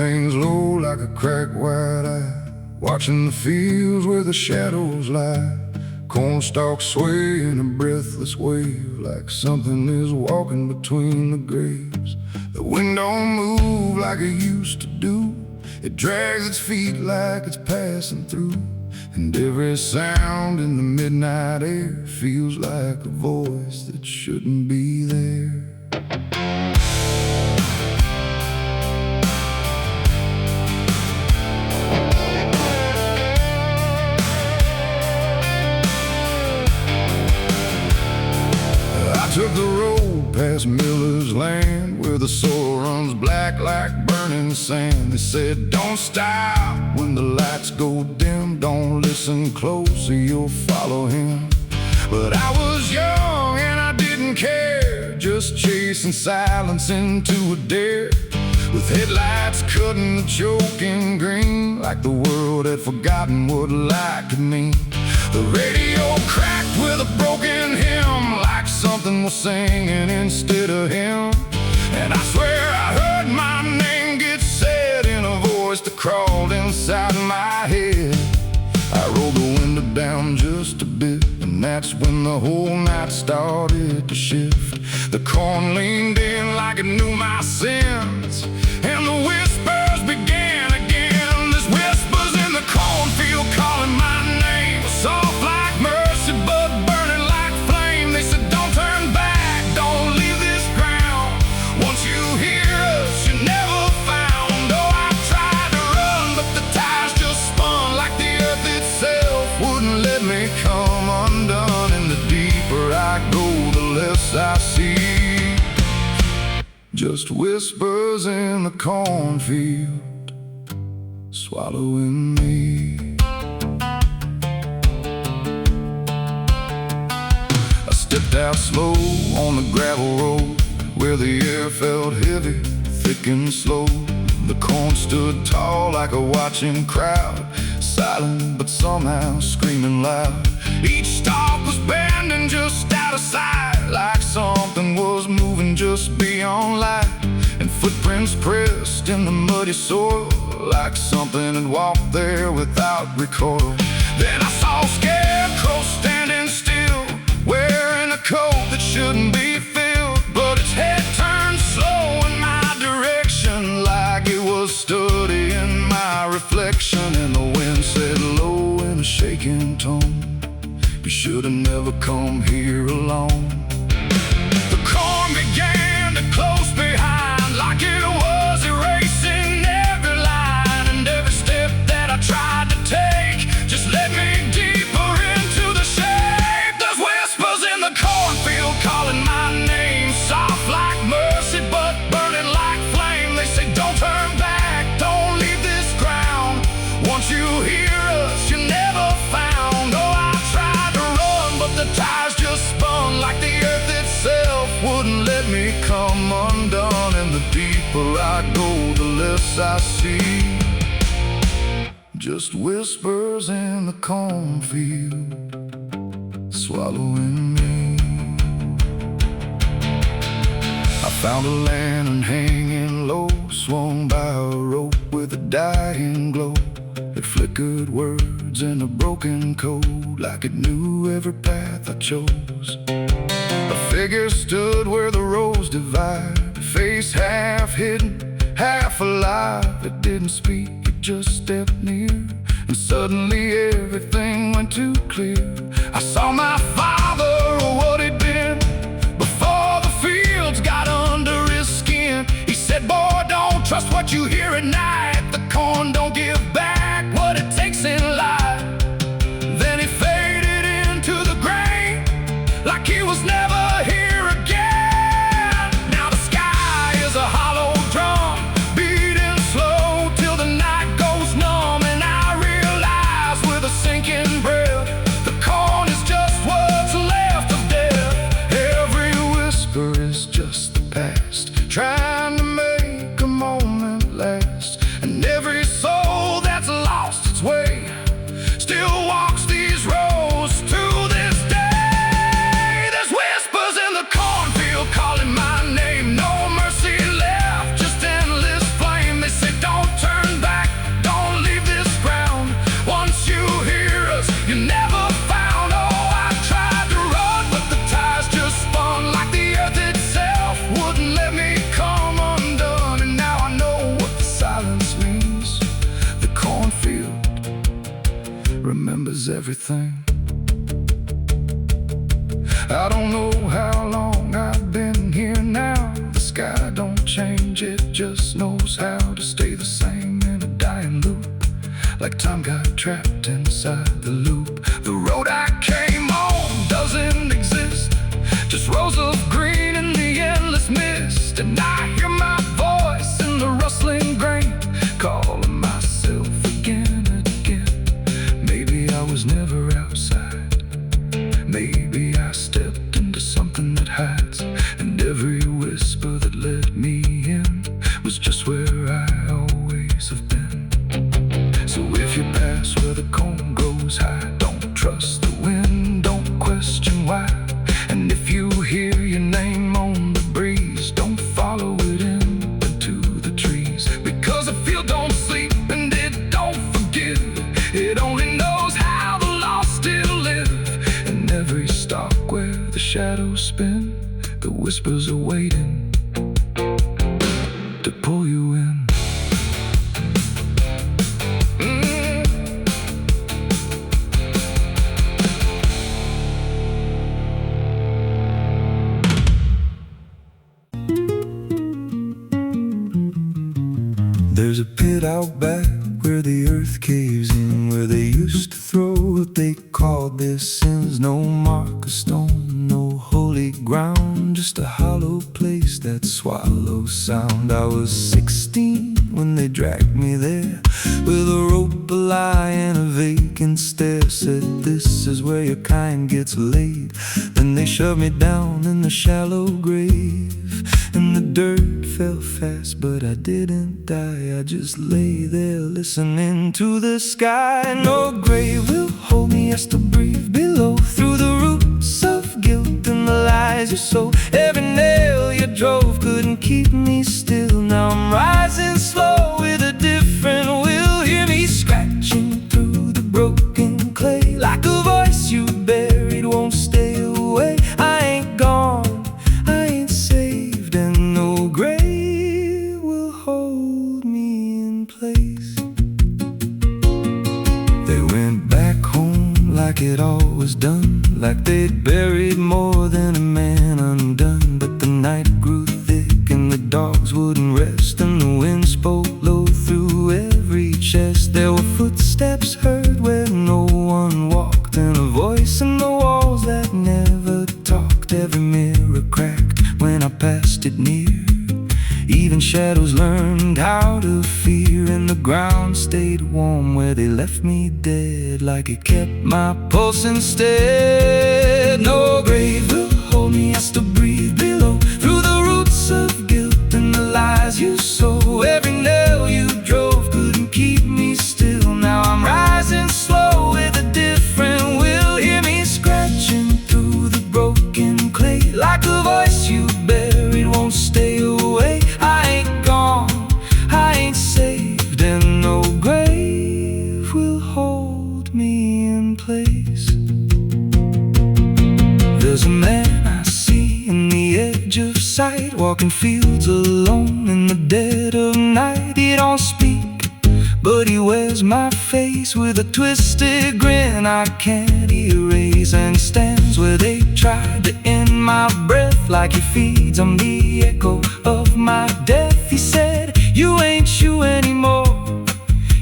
hangs low like a cracked white eye, watching the fields where the shadows lie. Corn stalks sway in a breathless wave, like something is walking between the graves. The wind don't move like it used to do. It drags its feet like it's passing through. And every sound in the midnight air feels like a voice that shouldn't be there. I took the road past Miller's land, where the soil runs black like burning sand. They said, don't stop when the lights go dim, don't listen close or you'll follow him. But I was young and I didn't care, just chasing silence into a dare, with headlights cutting the choking green, like the world had forgotten what light could mean. The radio cracked with a broken hymn, like something was singing instead of him. And I swear I heard my name get said in a voice that crawled inside my head. I rolled the window down just a bit, and that's when the whole night started to shift. The corn leaned in like it knew my sins, and the whispers began again. There's whispers in the cornfield calling my name, soft like mercy but burning like flame. They said, don't turn back, don't leave this ground. Once you hear us, you're never found. Oh, I tried to run, but the tires just spun, like the earth itself wouldn't let me come undone. And the deeper I go, the less I see. Just whispers in the cornfield, swallowing me. I stepped out slow on the gravel road, where the air felt heavy, thick and slow. The corn stood tall like a watching crowd, silent but somehow screaming loud. Each stalk was bending just out of sight, like something was moving just beyond light. And footprints pressed in the muddy soil, like something had walked there without recoil. Then I saw a scarecrow standing still, wearing a coat that shouldn't be filled, but its head turned slow in my direction, like it was studying my reflection. And the wind said low in a shaking tone, you should have never come here alone. The corn began to close behind, like it was erasing every line. And every step that I tried to take just led me deeper into the shade. There's whispers in the cornfield calling my name, soft like mercy but burning like flame. They say, don't turn back, don't leave this ground. Once you hear us, you're never found. Oh, I tried to run, but the tires just spun, like the earth itself wouldn't let me come undone. And the deeper I go, the less I see. Just whispers in the cornfield, swallowing me. I found a lantern hanging low, swung by a rope with a dying glow. It flickered words in a broken code, like it knew every path I chose. A figure stood where the roads divide, face half hidden, half alive. It didn't speak, it just stepped near, and suddenly everything went too clear. I saw my father, or what he'd been, before the fields got under his skin. He said, boy, don't trust what you hear at night. The corn don't give back what it takes in life. Then he faded into the grain, like he was never here again. Now the sky is a hollow drum, beating slow till the night goes numb. And I realize with a sinking breath, the corn is just what's left of death. Every whisper is just the past, trying to make a moment last. And everything. I don't know how long I've been here now. The sky don't change, it just knows how to stay the same in a dying loop. Like time got trapped inside the loop. The road I came on doesn't exist, just rows of green in the endless mist. And I hear my voice in the rustling grain, calling myself again and again. Maybe I was never outside, maybe I stepped into something that hides, and every whisper that led me in was just where I always have been. So if you pass where the cone goes high, don't trust the wind, don't question why. And if you hear your name on the breeze, don't follow it into the trees. Because the field don't sleep and it don't forgive, it only knows how the lost still live. And every stalk where the shadows spin, the whispers are waiting to pull you in. There's a pit out back where the earth caves in, where they used to throw what they called their sins. No mark of stone, no holy ground, just a hollow place that swallows sound. I was 16 when they dragged me there, with a rope, a lie, and a vacant stare. Said, this is where your kind gets laid. Then they shoved me down in the shallow grave, and the dirt fell fast, but I didn't die. I just lay there listening to the sky. No grave will hold me, I still breathe below, through the roots of guilt and the lies you sow. Every nail you drove couldn't keep me still. Now I'm rising slow with a different will. Hear me scratching through the broken clay, like a voice you buried won't stay away. I ain't gone, I ain't saved, and no grave will hold me in place. They went back home like it all was done, like they'd buried more than a man undone. But the night grew thick and the dogs wouldn't rest, and the wind spoke low through every chest. There were footsteps heard where no one walked, and a voice in the walls that never talked. Every mirror cracked when I passed it near, even shadows learned how to fear. And the ground stayed warm where they left me dead, like it kept my pulse instead. No grave will hold me, I still breathe below, through the roots of guilt and the lies you sow. Every nail you drove couldn't keep me still. Now I'm rising slow with a different will. Hear me scratching through the broken clay, like a voice you buried won't stay away. I ain't gone, I ain't saved, and no grave will hold me in place. There's a man I see in the edge of sight, walking fields alone in the dead of night. He don't speak, but he wears my face with a twisted grin I can't erase. And he stands where they tried to end my breath, like he feeds on the echo of my death. He said, you ain't you anymore,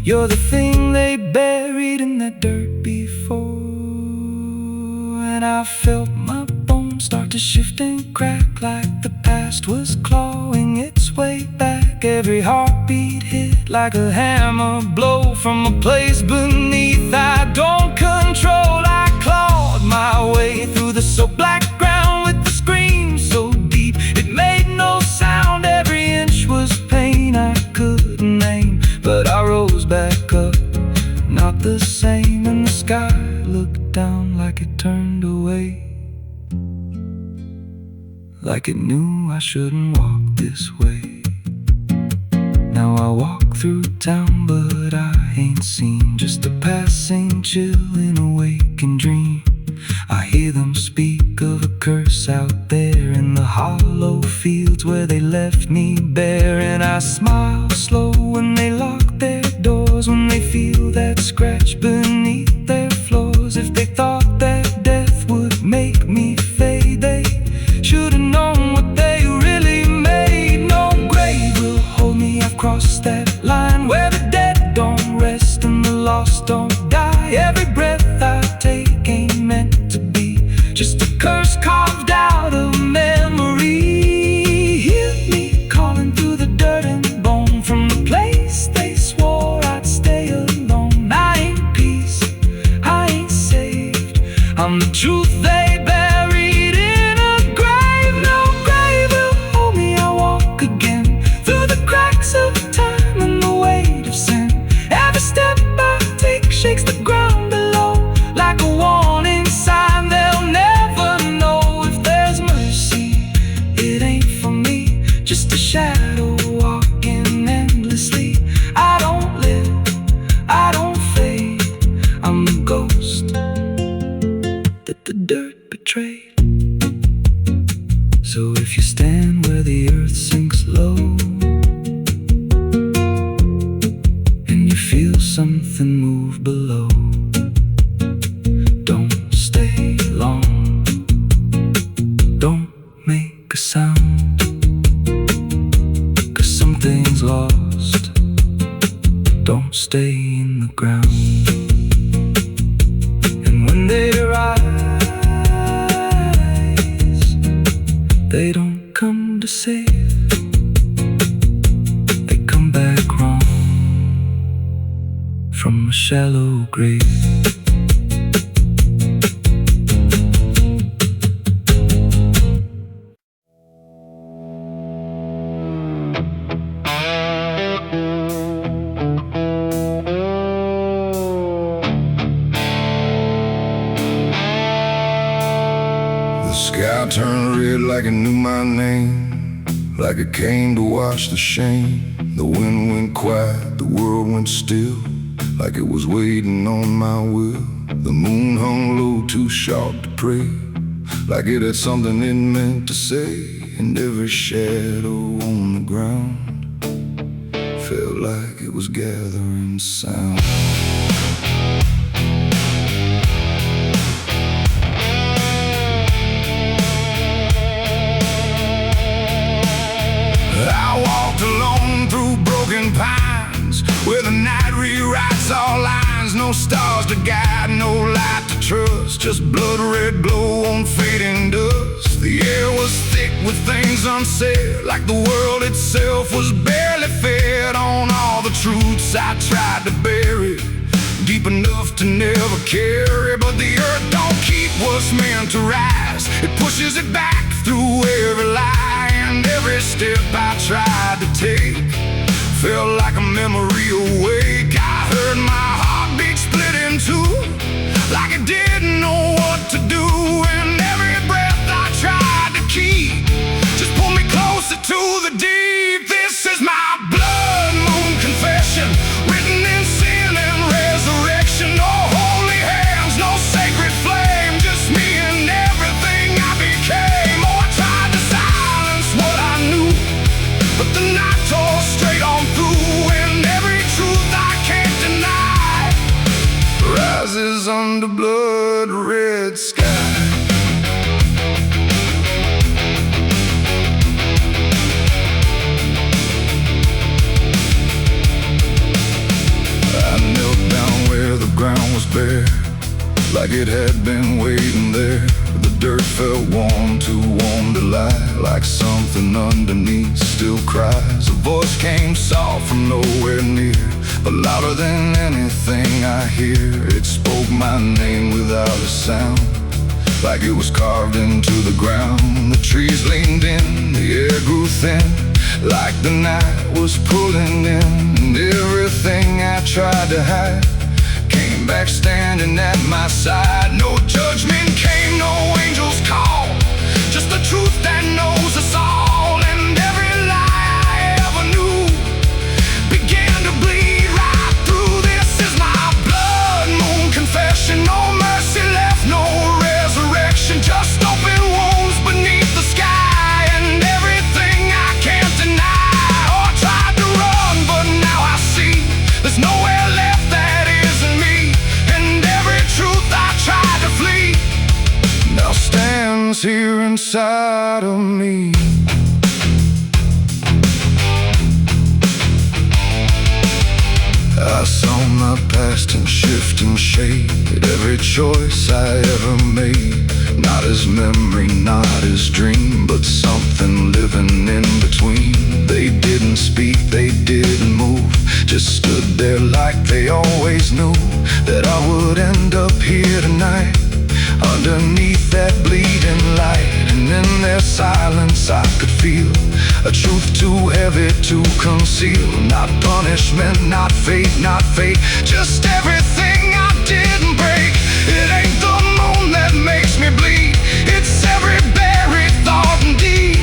you're the thing they buried in that dirt before. And I felt my bones start to shift and crack, like the past was clawing its way back. Every heartbeat hit like a hammer blow from a place beneath I don't control. I clawed my way through the so black ground with the scream so deep it made no sound. Every inch was pain I couldn't name, but I rose back up, not the same. And the sky looked down like it turned away, like it knew I shouldn't walk this way. Now I walk through town, but I ain't seen, just a passing chill in a waking dream. I hear them speak of a curse out there in the hollow fields where they left me bare. And I smile slow when they lock their doors, when they feel that scratch beneath their floors. lost don't stay in the ground. And when they rise, they don't come to save, they come back wrong from a shallow grave. The sky turned red like it knew my name, like it came to wash the shame. The wind went quiet, the world went still, like it was waiting on my will. The moon hung low, too sharp to pray, like it had something it meant to say. And every shadow on the ground felt like it was gathering sound. I walked alone through broken pines, where the night rewrites all lines. No stars to guide, no light to trust, just blood red glow on fading dust. The air was thick with things unsaid, like the world itself was barely fed on all the truths I tried to bury, deep enough to never carry. But the earth don't keep what's meant to rise, it pushes it back through every lie. And every step I tried to take felt like a memory awake. I heard my heartbeat split in two, like it didn't know what to do. And every breath I tried to keep just pulled me closer to the deep. This is my blood moon confession, written in sin and resurrection. No holy hands, no sacred flame, just me and everything I became. Oh, I tried to silence what I knew, but the night tore straight on through. And every truth I can't deny rises under blood red sky. I knelt down where the ground was bare, like it had been waiting there. The dirt felt warm, too warm to lie, like something underneath still cries. A voice came soft from nowhere near, but louder than anything I hear. It spoke my name without a sound, like it was carved into the ground. The trees leaned in, the air grew thin, like the night was pulling in. And everything I tried to hide came back standing at my side. No judgment came, no angel's call, just the truth that knows us all. And every lie I ever knew began to bleed right through. This is my blood moon confession. No mercy left, no resurrection, just open wounds beneath the sky. And everything I can't deny. Oh, I tried to run, but now I see there's nowhere left that isn't me. And every truth I tried to flee now stands here inside of me. I saw my past in shifting shade, every choice I ever made, not as memory, not as dream, but something living in between. They didn't speak, they didn't move, just stood there like they always knew that I would end up here tonight, underneath that bleeding light. And in their silence I could feel a truth too heavy to conceal. Not punishment, not fate, not fate, just everything I didn't break. It ain't the moon that makes me bleed, it's every buried thought and deed,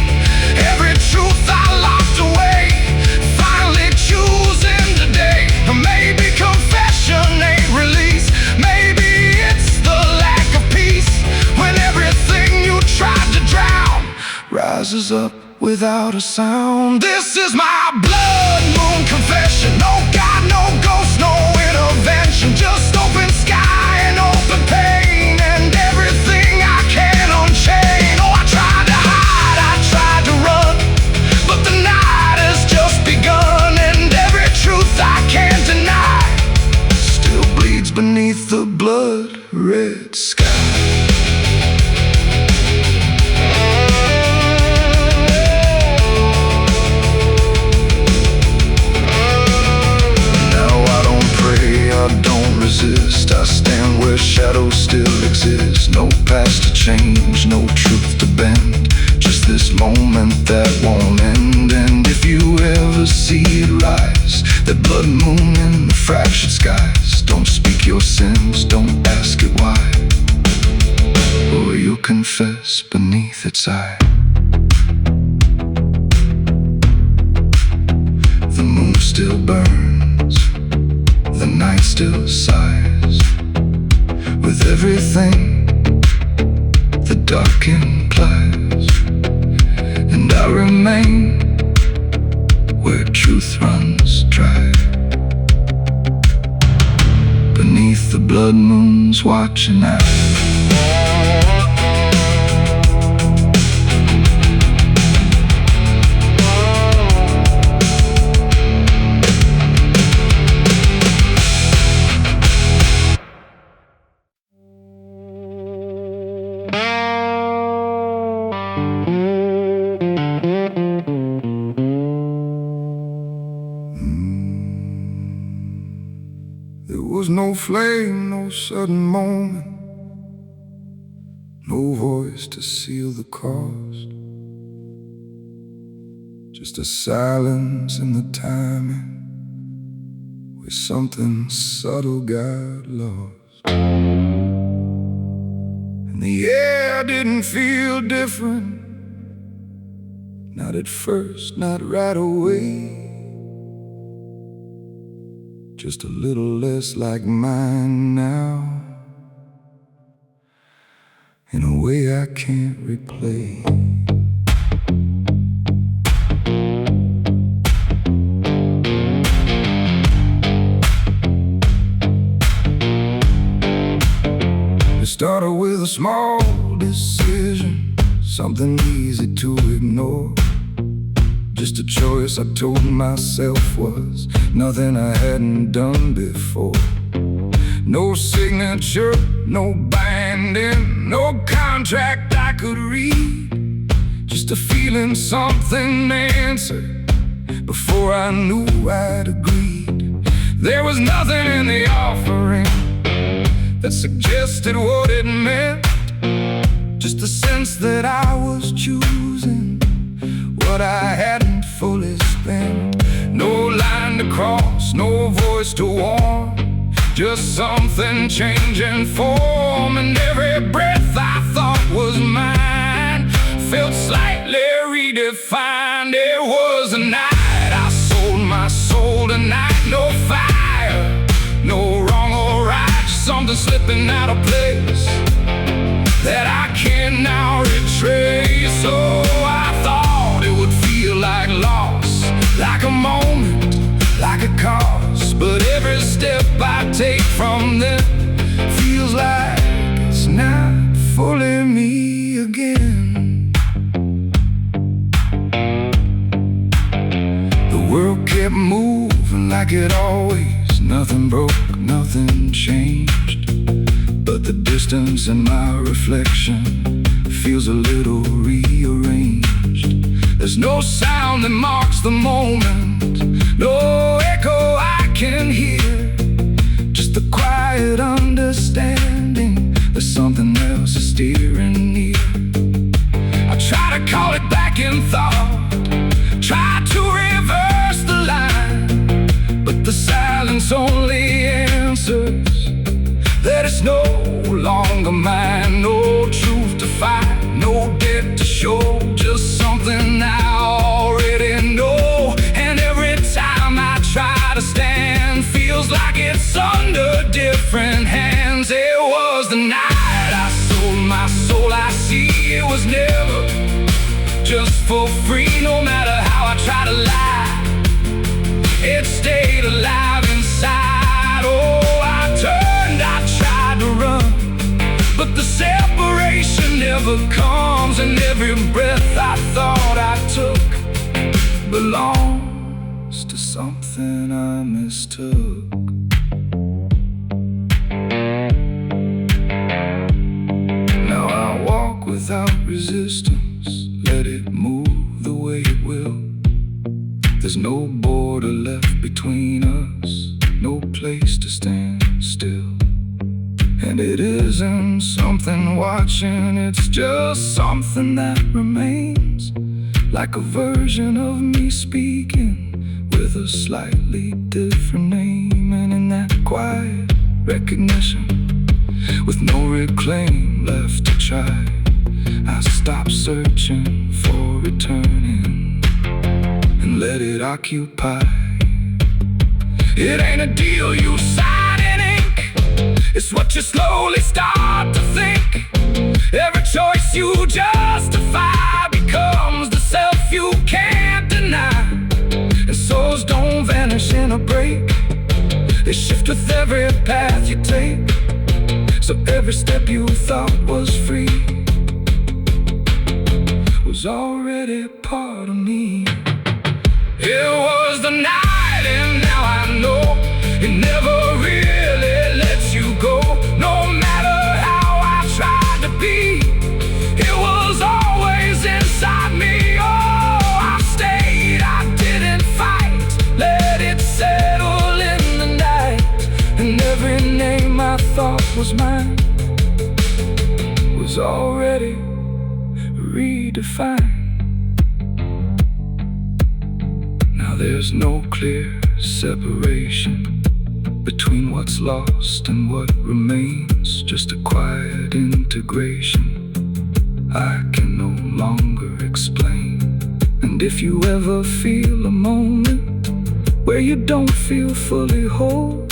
every truth I locked away, finally choosing today. Maybe confession ain't release, maybe it's the lack of peace, when everything you tried to drown rises up without a sound. This is my blood moon confession. No God, no ghost, no intervention, just open sky and open pain, and everything I can unchain. Oh, I tried to hide, I tried to run, but the night has just begun. see it rise. The blood moon in the fractured skies. Don't speak your sins, don't ask it why, or you'll confess beneath its eye. The moon still burns, the night still sighs. With everything the dark implies, and I remain where truth runs dry, beneath the blood moon's watching eye. There was no flame, no sudden moment, no voice to seal the cost, just a silence in the timing where something subtle got lost. And the air didn't feel different, not at first, not right away. Just a little less like mine now, in a way I can't replay. It started with a small decision, something easy to ignore. Just a choice I told myself was nothing I hadn't done before. No signature, no binding, no contract I could read. Just a feeling something answered before I knew I'd agreed. There was nothing in the offering that suggested what it meant, just the sense that I was choosing what I hadn't fully spent. No line to cross, no voice to warn, just something changing form. And every breath I thought was mine felt slightly redefined. It was a night I sold my soul tonight. No fire, no wrong or right, just something slipping out of place that I can now retrace. So I thought it would feel like loss, like a moment, like a cause. But every step I take from them feels like it's not fully me again. The world kept moving like it always, nothing broke, nothing changed. But the distance in my reflection feels a little rearranged. There's no sound that marks the moment, no echo I can hear, just a quiet understanding there's something else is steering near. I try to call it back in thought, try to reverse the line, but the silence only answers that it's no longer mine. No truth to find, no debt to show, just something I already know. And every time I try to stand, feels like it's under different hands. It was the night I sold my soul. I see it was never just for free. No matter how I try to lie, it stayed alive inside. Oh, I turned, I tried to run, but the separation never comes. And every breath I thought I took belongs to something I mistook. Now I walk without resistance, let it move the way it will. There's no border left between us, no place to stand still. And it isn't something watching, it's just something that remains, like a version of me speaking with a slightly different name. And in that quiet recognition, with no reclaim left to try, I stopped searching for returning and let it occupy. It ain't a deal you sign in ink, it's what you slowly start to think. Every choice you justify becomes the self you can't deny. And souls don't vanish in a break, they shift with every path you take. So every step you thought was free was already part of me. It was the night, and now I know it never really lets you go. No matter how I tried to be, it was always inside me. Oh, I stayed, I didn't fight, let it settle in the night. And every name I thought was mine was already redefined. Now there's no clear separation between what's lost and what remains, just a quiet integration I can no longer explain. And if you ever feel a moment where you don't feel fully whole,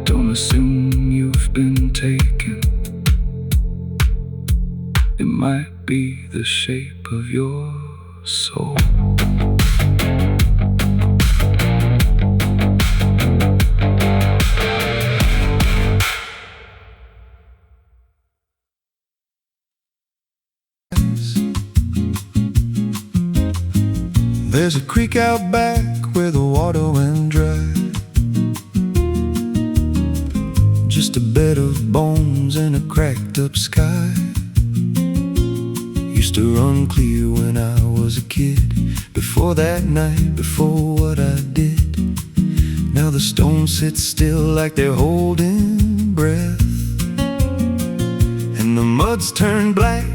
don't assume you've been taken. It might be the shape of your soul. There's a creek out back where the water went dry, just a bed of bones and a cracked up sky. Used to run clear when I was a kid, before that night, before what I did. Now the stones sit still like they're holding breath, and the mud's turned black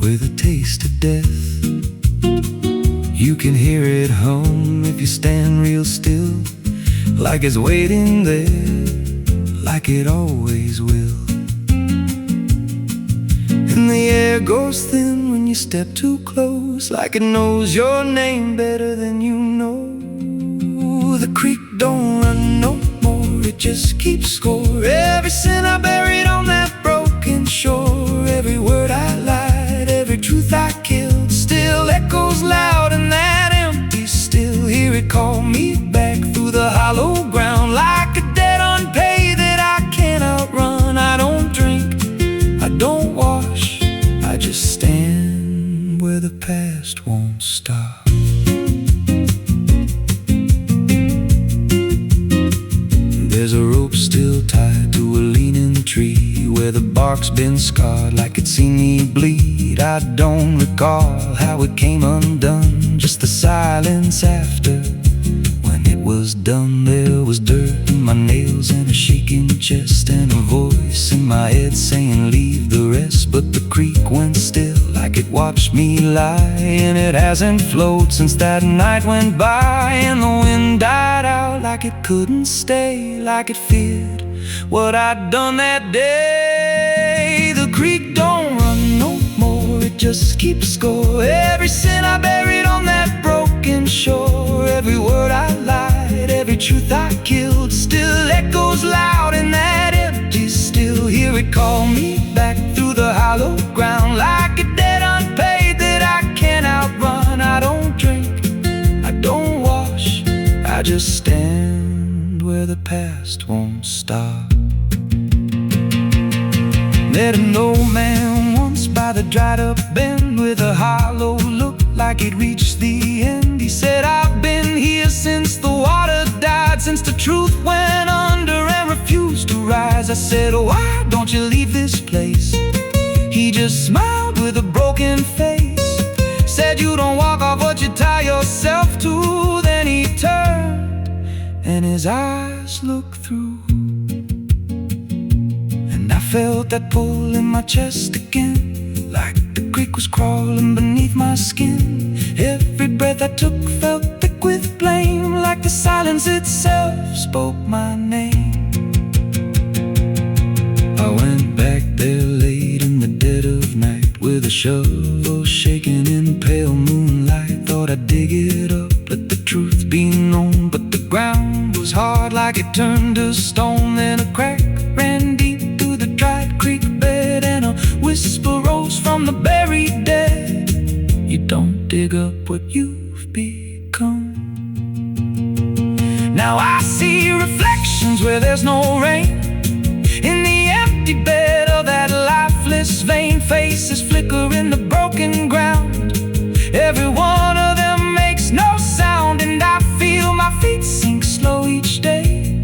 with a taste of death. You can hear it hum if you stand real still, like it's waiting there, like it always will. And the air goes thin when you step too close, like it knows your name better than you know. The creek don't run no more, it just keeps score. Every sin I buried on that broken shore, every word I lied, every truth I killed, still echoes loud in that empty still. Hear it call me back through the hollow ground, like a debt unpaid that I can't outrun. I don't drink, I don't wash, I just stand where the past won't stop. There's a rope still tied to a leaning tree, where the bark's been scarred like it's seen me bleed. I don't recall how it came undone, just the silence after. When it was done, there was dirt in my nails and a shaking chest, and a voice in my head saying leave the rest. But the creek went still like it watched me lie, and it hasn't flowed since that night went by. And the wind died out like it couldn't stay, like it feared what I'd done that day. The creek don't run no more, it just keeps score. Every sin I buried on that broken shore, every word I lied, every truth I killed, still echoes loud in that empty still. Hear it call me back through the hollow ground, like a debt unpaid that I can't outrun. I don't drink, I don't wash, I just stand where the past won't stop. Met an old man once by the dried up bend, with a hollow look like he'd reached the end. He said, I've been here since the water died, since the truth went under and refused to rise. I said, why don't you leave this place? He just smiled with a broken face, said, you don't walk off what you tie yourself to. Then he turned and his eyes looked through, and I felt that pull in my chest again, like the creek was crawling beneath my skin. Every breath I took felt thick with blame, like the silence itself spoke my name. I went back there late in the dead of night, with a shovel shaking in pale moonlight. Thought I'd dig it up, let the truth be known, but the ground was hard like it turned to stone. Then a crack ran deep through the dried creek bed, and a whisper rose from the buried dead. You don't dig up what you've become. Now I see reflections where there's no rain, in the empty bed of that lifeless vein. Faces flicker in the broken ground, every one of them makes no sound. And I feel my feet sink slow each day,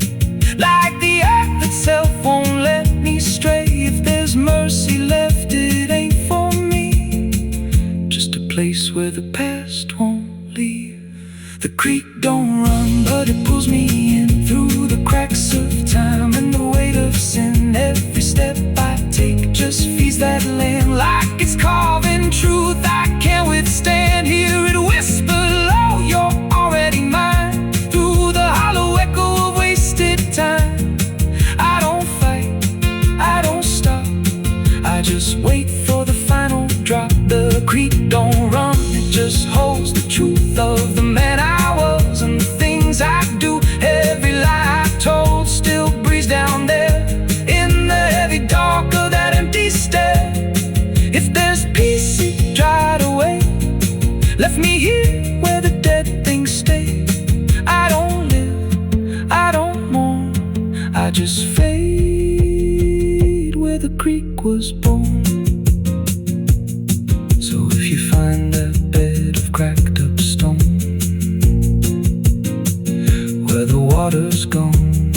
like the earth itself won't let me stray. If there's mercy left, it ain't for me, just a place where the past won't leave. The creek don't run, but it pulls me in through the cracks of time and the weight of sin. Every step I take just feeds that land, like it's carving truth I can't withstand. Hear it whisper low, you're already mine, through the hollow echo of wasted time. I don't fight, I don't stop, I just wait for the final drop. The creek don't run, it just holds the truth of the man I was and the things I do. Every lie I told still breathes down there, in the heavy dark of that empty stare. If there's peace, it dried away, left me here where the dead things stay. I don't live, I don't mourn, I just fade where the creek was born. So if you find that bed of cracked up stone, where the water's gone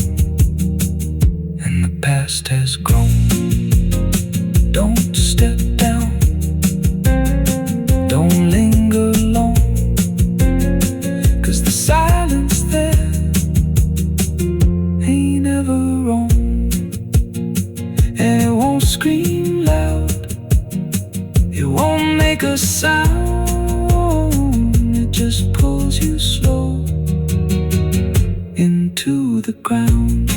and the past has grown, don't step down, don't linger long, 'cause the silence there ain't ever wrong. And it won't scream loud, it won't make a sound, it just pulls you slow into the ground,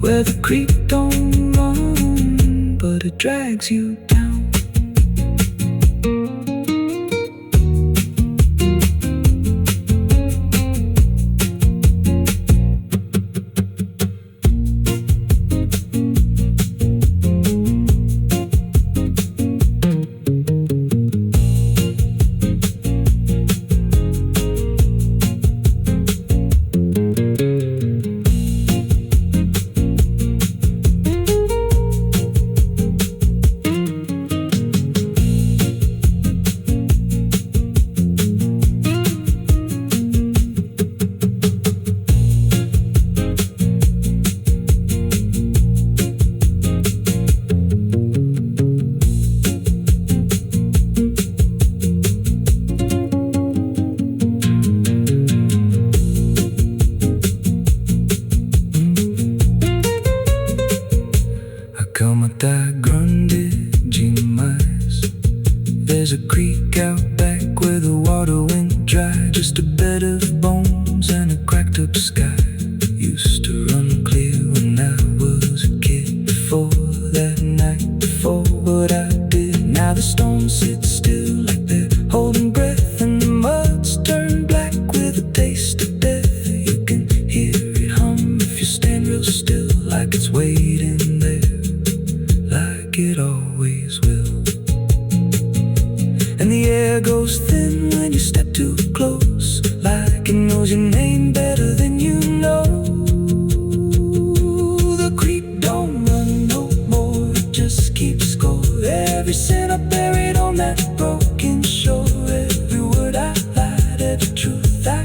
where the creek don't run, but it drags you down. Como tá grande demais. There's a creek out back where the water went dry, just a bed of bones and a cracked up sky. Used to run clear when I was a kid, before that night before what I did. Now the stones sit still like they're holding breath, and the mud's turned black with a taste of death. You can hear it hum if you stand real still, like it's waiting there, like it always will. And the air goes thin when you step too close, like it knows your name better than you know. The creek don't run no more, it just keeps score. Every sin I buried on that broken shore, every word I lied, every truth I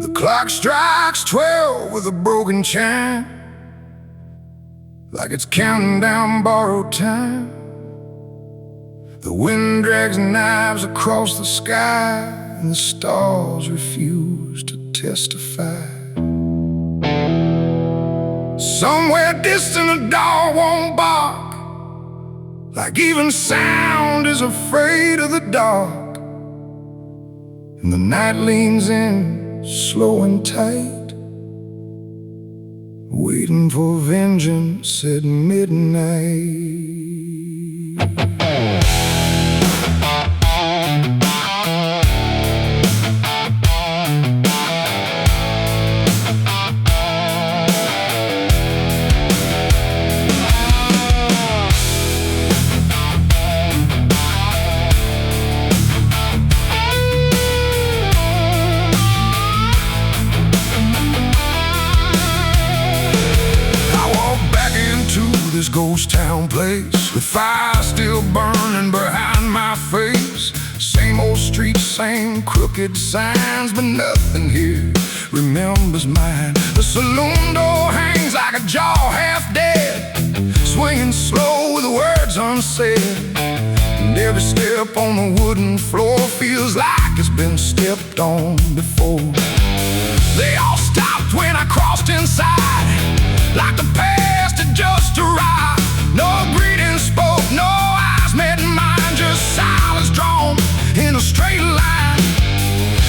The clock strikes 12 with a broken chime, like it's counting down borrowed time. The wind drags knives across the sky, and the stars refuse to testify. Somewhere distant a dog won't bark, like even sound is afraid of the dark. And the night leans in, slow and tight, waiting for vengeance at midnight. This ghost town place, with fire still burning behind my face. Same old streets, same crooked signs, but nothing here remembers mine. The saloon door hangs like a jaw half dead, swinging slow with words unsaid. And every step on the wooden floor feels like it's been stepped on before. They all stopped when I crossed inside, like the past had just arrived. No greeting spoke, no eyes met mine, just silence drawn in a straight line.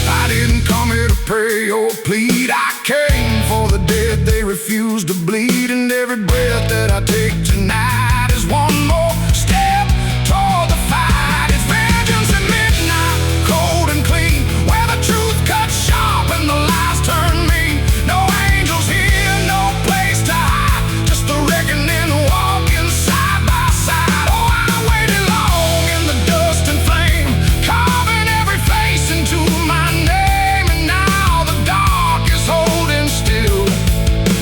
I didn't come here to pray or plead, I came for the dead they refuse to bleed. And every breath that I take tonight is one more step toward the fight. It's vengeance at midnight, cold and clean, where the truth cuts sharp and the lies turn mean. No angels here, no place to hide, just the reckoning walking side by side. Oh, I waited long in the dust and flame, carving every face into my name. And now the dark is holding still.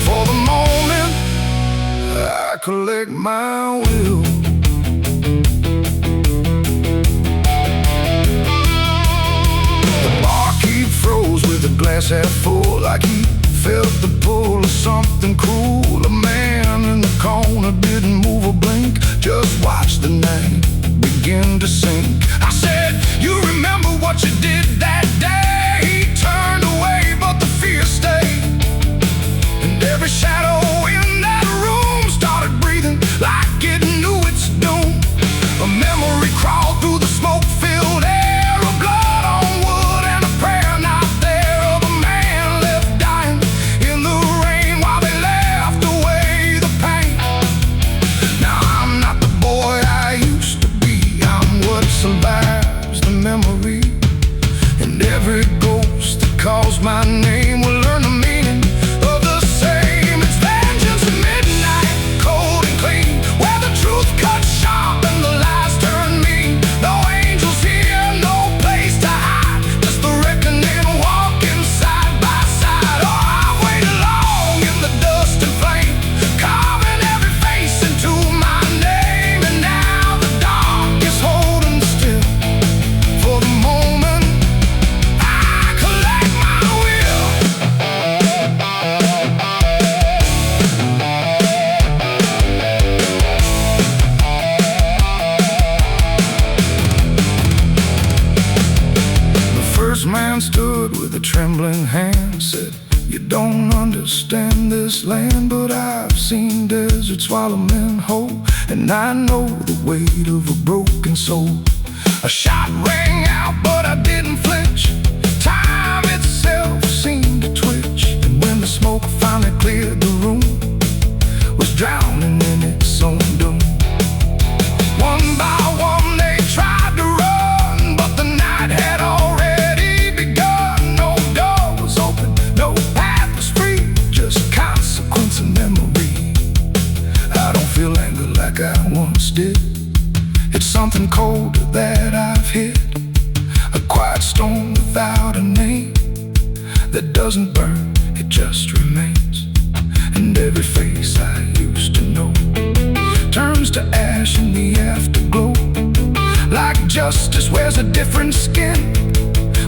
For the moment, I collect my will. The barkeep froze with a glass half full, like he felt the pull of something cruel. A man in the corner didn't move a blink, just watched the night begin to sink. I said, you remember what you did that day? He turned away, but the fear stayed. And every shadow in that room started breathing like it knew its doom. A memory crawled through the smoke-filled air, of blood on wood and a prayer not there, of a man left dying in the rain while they left away the pain. Now I'm not the boy I used to be, I'm what survives the memory. And every ghost that calls my name will learn the meaning of the same. It's vengeance at midnight, cold and clean, where the truth cuts sharp and the lies turn mean. No angels here, no place to hide, just the reckoning walking side by side. Oh, I waited long in the dust and flame, carving every face into my name. And now the dark is holding still. For the moment, I collect my will. The first man stood with a trembling hand, said, you don't understand this land, but I've seen deserts swallow men whole, and I know the weight of a broken soul. A shot rang out, but I didn't flinch. Time itself seemed to twitch, and when the smoke finally cleared the room, was drowning in its own doom. One by one they tried to run, but the night had already begun. No door was open, no path was free, just consequence and memory. I don't feel anger like I once did. It's something colder that I've hit, a quiet storm without a name, that doesn't burn, it just remains. And every face I used to know turns to ash in the afterglow, like justice wears a different skin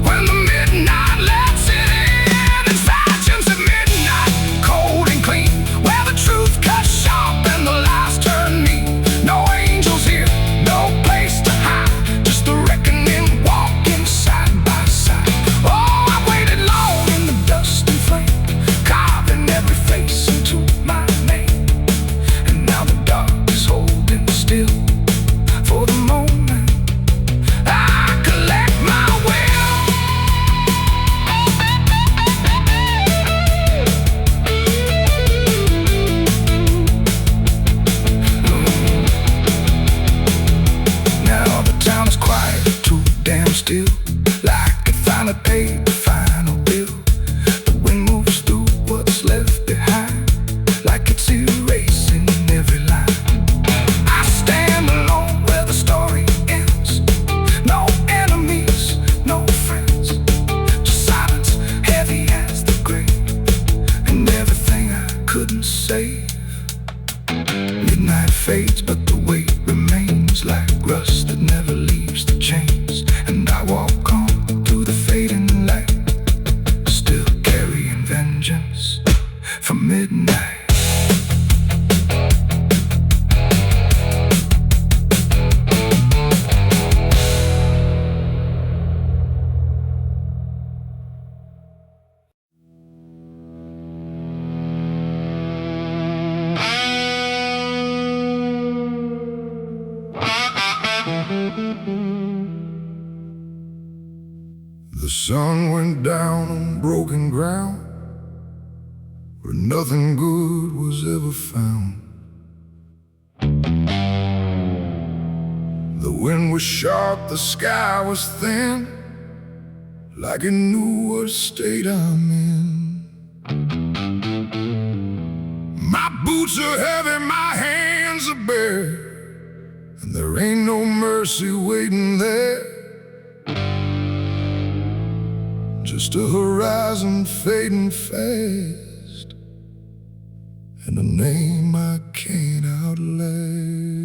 when the midnight lets it in. It's vengeance at midnight, cold and clean, where the truth cuts sharp and the lies turn mean. No angels here, no place to hide, still, like I finally paid the final bill. The wind moves through what's left behind, like it's erasing every line. I stand alone where the story ends. No enemies, no friends, just silence heavy as the grave, and everything I couldn't save. Midnight fades, but the weight remains like rust that never leaves the chains. And I walk on through the fading light, still carrying vengeance from midnight. The sun went down on broken ground where nothing good was ever found. The wind was sharp, the sky was thin, like it knew what state I'm in. My boots are heavy, my hands are bare, and there ain't no mercy waiting there. Just a horizon fading fast, and a name I can't outlast.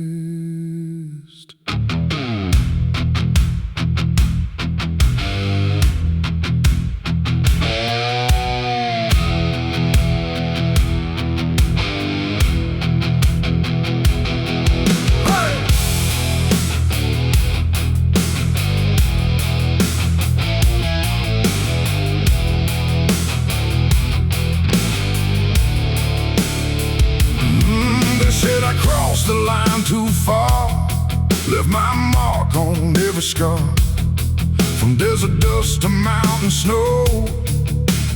The line too far, left my mark on every scar. From desert dust to mountain snow,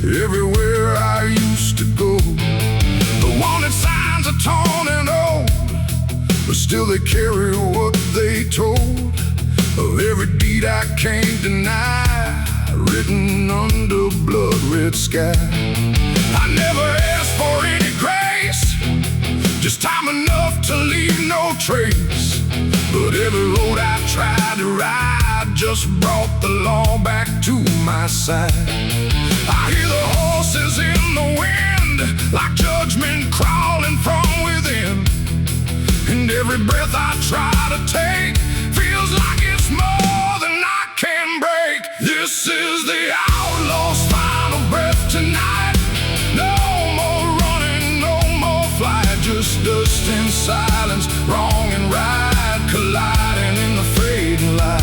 everywhere I used to go. The wanted signs are torn and old, but still they carry what they told of every deed I can't deny, written under blood-red sky. I never asked for any grace, just time enough to leave no trace. But every road I tried to ride just brought the law back to my side. I hear the horses in the wind, like judgment crawling from within. And every breath I try to take feels like it's more than I can break. This is the outlaw's final breath tonight. No more running, no more flight, just dust and silence, wrong and right, colliding in the fading light.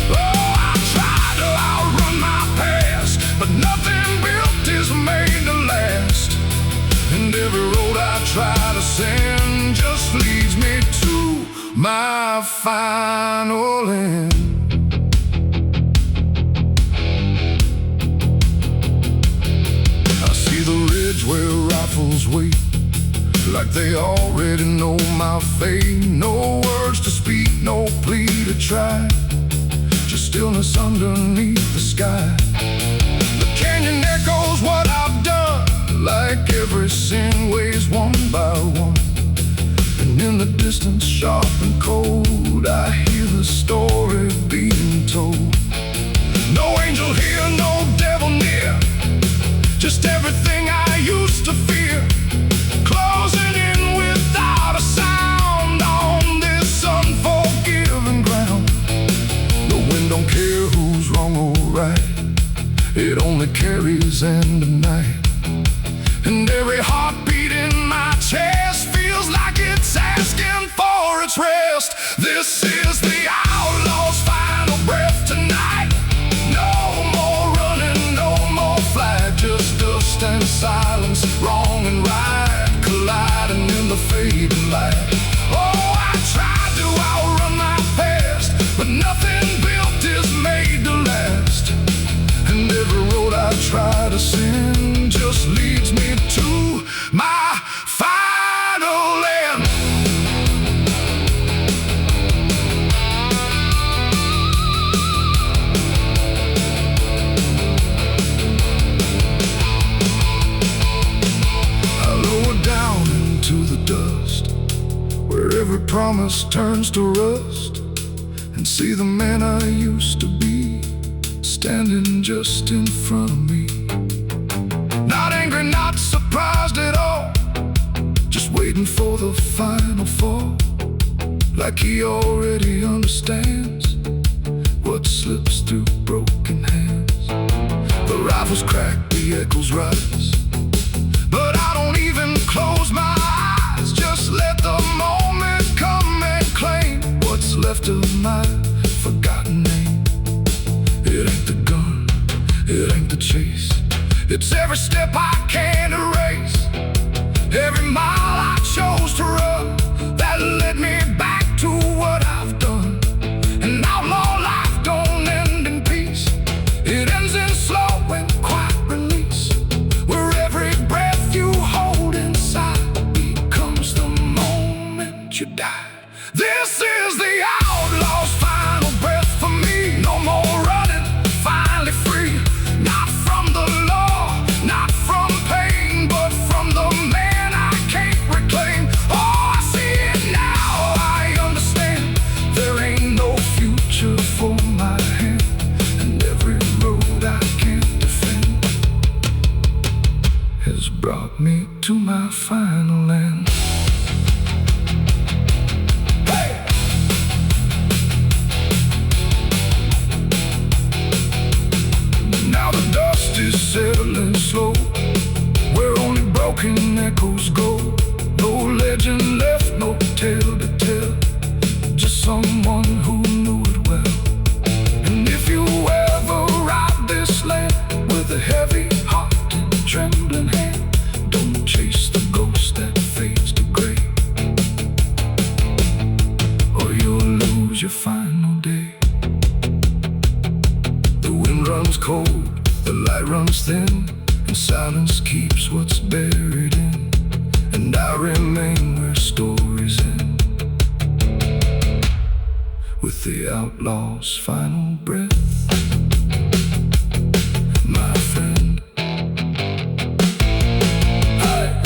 Oh, I tried to outrun my past, but nothing built is made to last. And every road I try to send just leads me to my final end. I see the ridge where rifles wait, like they already know my fate. No words to speak, no plea to try, just stillness underneath the sky. The canyon echoes what I've done, like every sin weighs one by one. And in the distance, sharp and cold, I hear the story being told. No angel here, no devil near, just everything I used to fear, closing in without a sound on this unforgiving ground. The wind don't care who's wrong or right, it only carries end of night. And every heartbeat in my chest feels like it's asking for its rest. This is the outlaw's final breath tonight. No more running, no more flight, just dust and silence, wrong and right, colliding in the fading light. Oh, I tried to outrun my past, but nothing built is made to last. And every road I try to send just leads me to my final end. promise turns to rust, and see the man I used to be standing just in front of me. Not angry, not surprised at all, just waiting for the final fall, like he already understands what slips through broken hands. The rifles crack, the echoes rise, but I don't even close my eyes. Just let the moment come and claim what's left of my forgotten name. It ain't the gun, it ain't the chase, it's every step I can't erase, every mile I chose to run that led me back to what I've done. An outlaw life don't end in peace, it ends in slow and quiet release, where every breath you hold inside becomes the moment you died. This is the outlaw's final breath for me. No more running, finally free. Not from the law, not from pain, but from the man I can't reclaim. Oh, I see it now, I understand. There ain't no future for my hand, and every road I can't defend has brought me to my final end. Now the dust is settling slow, where only broken echoes go. No legend left, no tale to tell, just someone who knew it well. And if you ever ride this land with a heavy heart and trembling hand, don't chase the ghost that fades to gray, or you'll lose your final day. The wind runs cold, the light runs thin, and silence keeps what's buried in. And I remain where stories end, with the outlaw's final breath, my friend. Hi.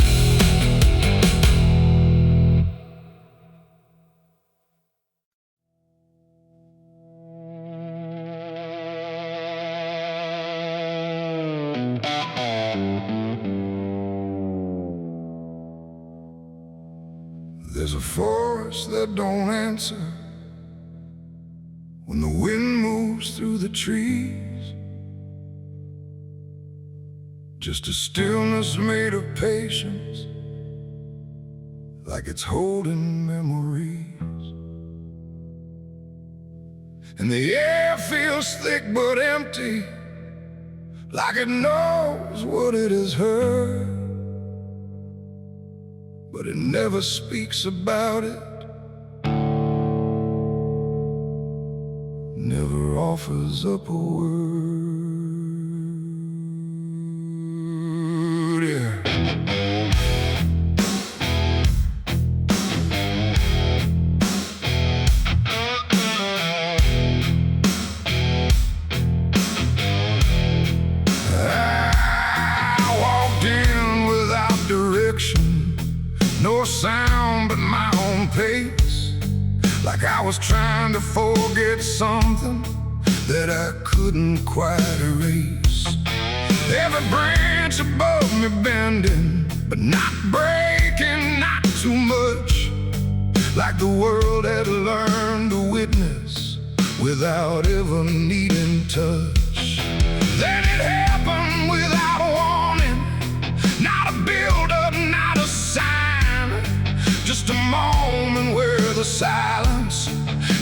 There's a forest that don't answer when the wind moves through the trees, just a stillness made of patience, like it's holding memories. And the air feels thick but empty, like it knows what it has heard, but it never speaks about it, never offers up a word. Yeah. I walked in without direction, no sound but my own pace, like I was trying to forget something that I couldn't quite erase. Every branch above me bending, but not breaking, not too much, like the world had learned to witness without ever needing touch. Then it happened without a warning, not a build-up, not a sign, just a moment where the silence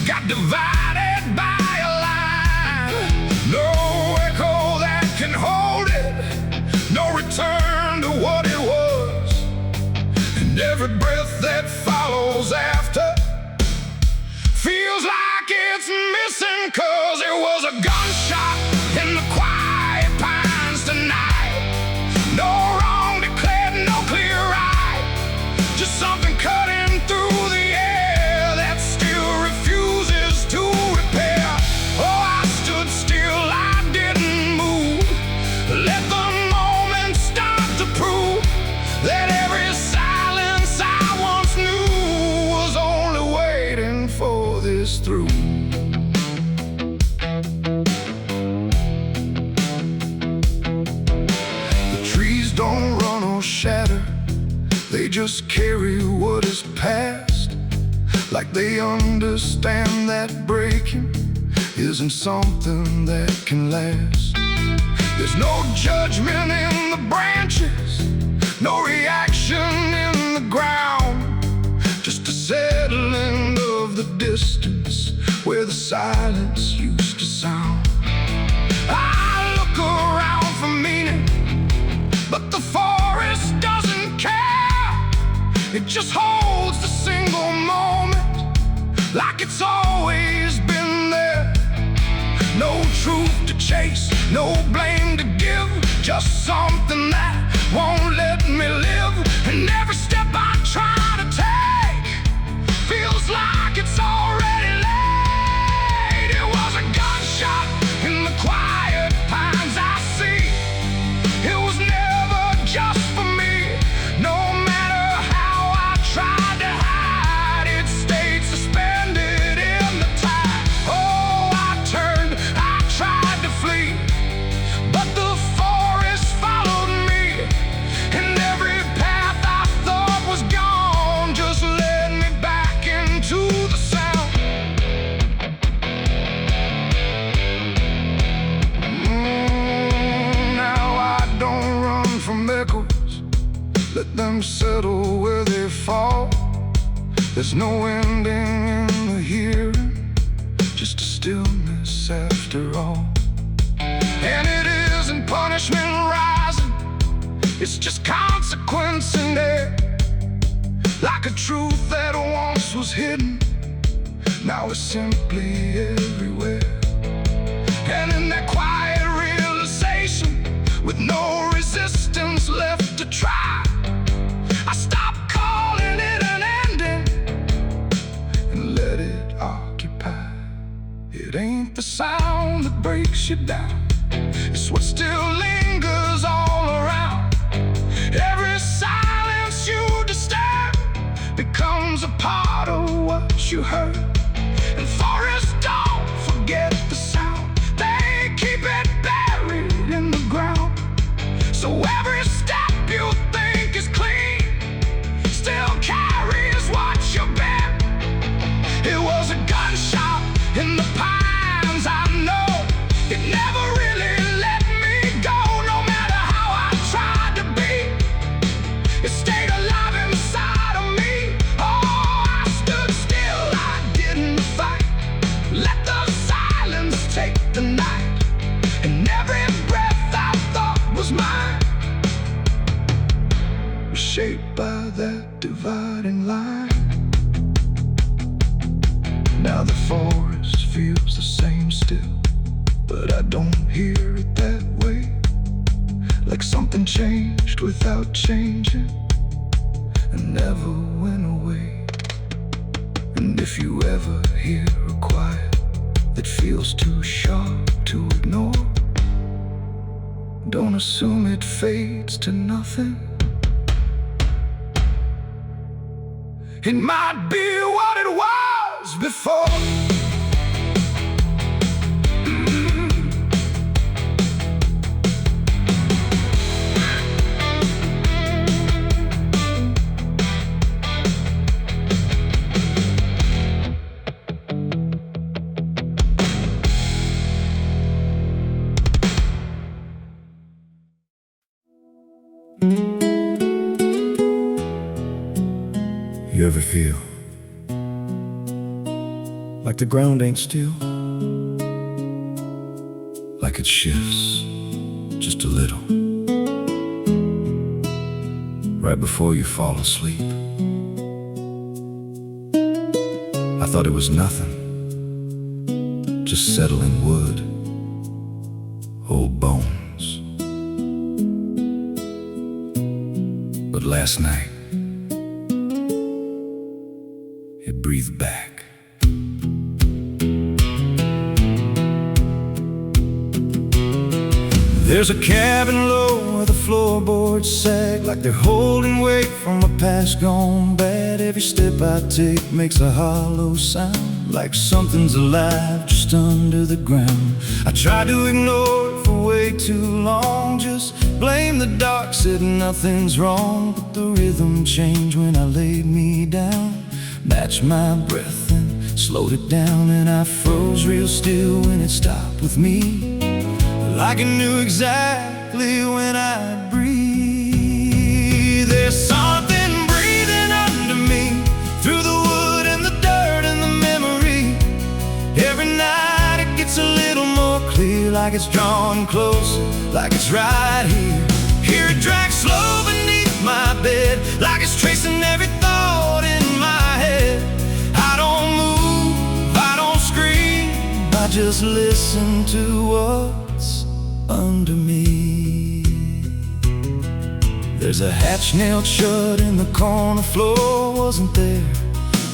got divided by a line. No echo that can hold it, no return to what it was, and every breath that follows after feels like it's missing, 'cause it was a gunshot in the quiet pines tonight. No wrong declared, no clear right, just something cutting through the air that still refuses to repair. Oh, I stood still, I didn't move, let the moment start to prove that every silence I once knew was only way They just carry what is past, like they understand that breaking isn't something that can last. There's no judgment in the branches, no reaction in the ground, just a settling of the distance where the silence used to sound. I look around for meaning, but the forest doesn't care. It just holds the single moment like it's always been there. No truth to chase, no blame to give, just something that won't let me live. And every step I try to take feels like it's already late. It was a gunshot in the quiet pines I see. It was never just for me. No matter how I tried to hide, it stayed suspended in the tide. Oh, I turned, I tried to flee, but the forest followed me, and every path I thought was gone just led me back into the sound. Now I don't run from echoes, let them settle where they fall. There's no ending in the hearing, just a stillness after all. And it isn't punishment rising, it's just consequence in there. Like a truth that once was hidden, now it's simply everywhere. And in that quiet realization, with no resistance left to try, I stopped calling it an ending and let it occupy. It ain't the sound that breaks you down, it's what still lingers all around. Every silence you disturb becomes a part of what you heard. And forests don't forget the sound, they keep it buried in the ground. So every step you think is clean still carries what you bear. It was a gunshot in the pines, I know. It never really let me go, no matter how I tried to be. It stayed alive inside of me. Oh, I stood still, I didn't fight. Let the silence take the night, and every breath I thought was mine was shaped by that dividing line. Now the forest feels the same still, but I don't hear it that way. Like something changed without changing and never went away. And if you ever hear a quiet that feels too sharp to ignore, don't assume it fades to nothing. It might be what it was before. You ever feel like the ground ain't still? Like it shifts just a little right before you fall asleep? I thought it was nothing, just settling wood, old bones. But last night it breathed back. There's a cabin low where the floorboards sag, like they're holding weight from a past gone bad. Every step I take makes a hollow sound, like something's alive just under the ground. I try to ignore it for way way too long. Just blame the dark, said nothing's wrong. But the rhythm changed when I laid me down. Matched my breath and slowed it down, and I froze real still when it stopped with me. Like I knew exactly when I'd breathe. There's something breathing under me, through the wood and the dirt and the memory. Every night it gets a little more clear, like it's drawing closer, like it's right here. Hear it drag slow beneath my bed, like it's tracing every thought in my head. I don't move, I don't scream, I just listen to what's under me. There's a hatch nailed shut in the corner floor. Wasn't there,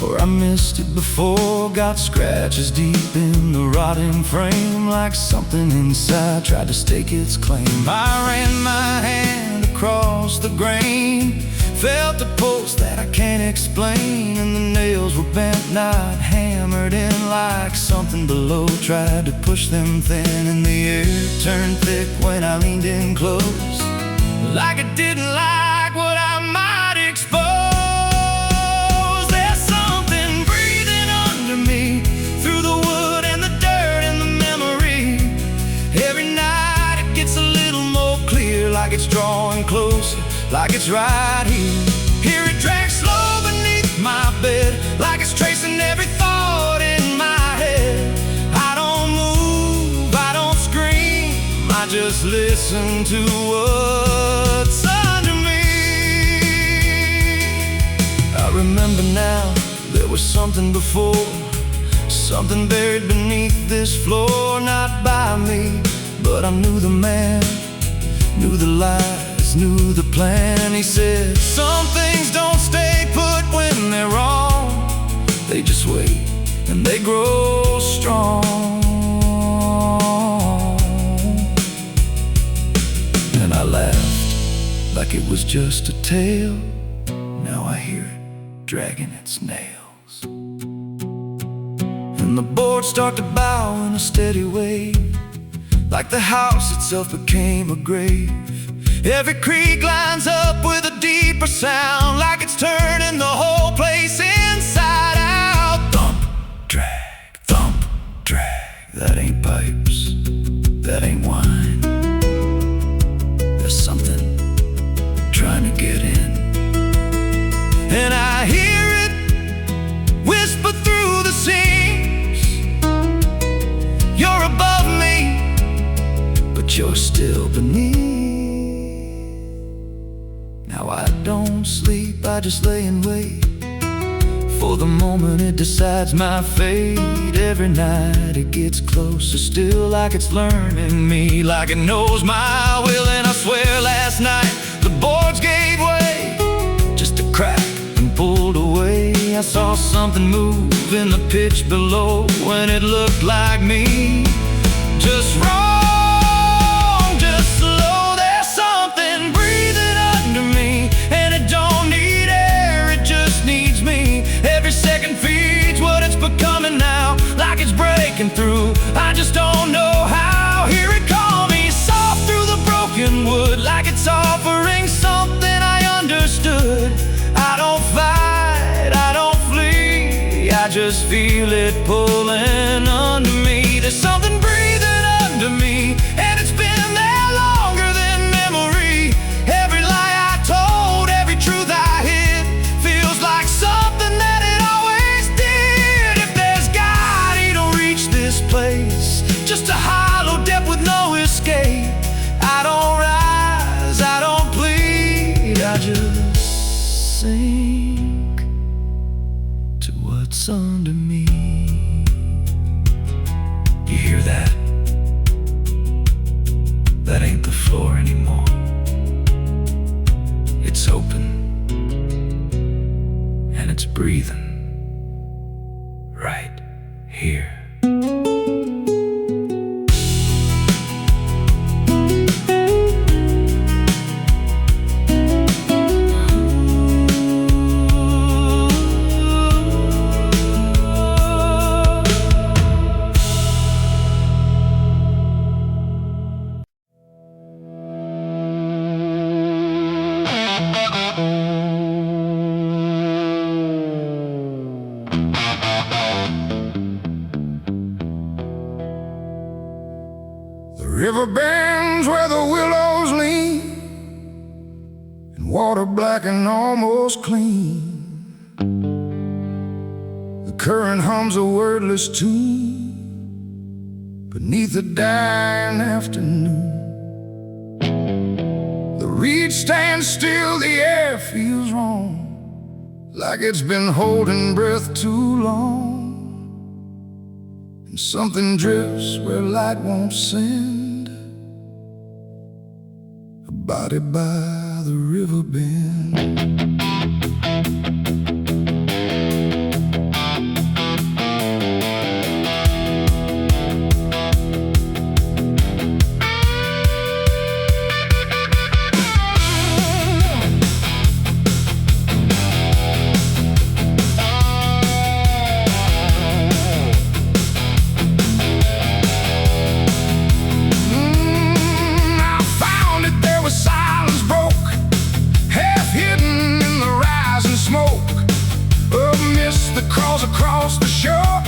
or I missed it before. Got scratches deep in the rotting frame, like something inside tried to stake its claim. I ran my hand across the grain, felt a pulse that I can't explain, and the nails were bent, not hammered in, like something below tried to push them thin. And the air turned thick when I leaned in close, like it didn't like what I might expose. There's something breathing under me, through the wood and the dirt and the memory. Every night it gets a little more clear, like it's drawing closer, like it's right here. Hear it drag slow beneath my bed, like it's tracing every thought in my head. I don't move, I don't scream, I just listen to what's under me. I remember now, there was something before, something buried beneath this floor. Not by me, but I knew the man, knew the lies, knew the plan. And he said, some things don't stay put when they're wrong, they just wait and they grow strong. And I laughed like it was just a tale. Now I hear it dragging its nails, and the boards start to bow in a steady way, like the house itself became a grave. Every creak lines up with a deeper sound, like it's turning the whole place inside out. Thump, drag, that ain't pipes, that ain't wine. There's something trying to get in, and I hear it whisper through the seams. You're above me, but you're still beneath. Now I don't sleep, I just lay and wait for the moment it decides my fate. Every night it gets closer still, like it's learning me, like it knows my will. And I swear last night the boards gave way, just a crack and pulled away. I saw something move in the pitch below, and it looked like me, just wrong, just slow. There's something breathing under me, and it don't need air, it just needs me. Every second feeds what it's becoming now, like it's breaking through, I just don't know how. Hear it call me soft through the broken wood, like it's offering something I understood. I don't fight, I don't flee, I just feel it pulling under me. There's something breathing under me, and it's been there longer than memory. Every lie I told, every truth I hid, feels like something that it always did. If there's God, he don't reach this place, just a hollow depth with no escape. I don't rise, I don't plead, I just sink to what's under me. You hear that? That ain't the floor anymore, it's open, and it's breathing right here. The river bends where the willows lean, and water black and almost clean. The current hums a wordless tune beneath the dying afternoon. The reed stands still, the air feels wrong, like it's been holding breath too long. And something drifts where light won't send, a body by the river bend. Across the shore,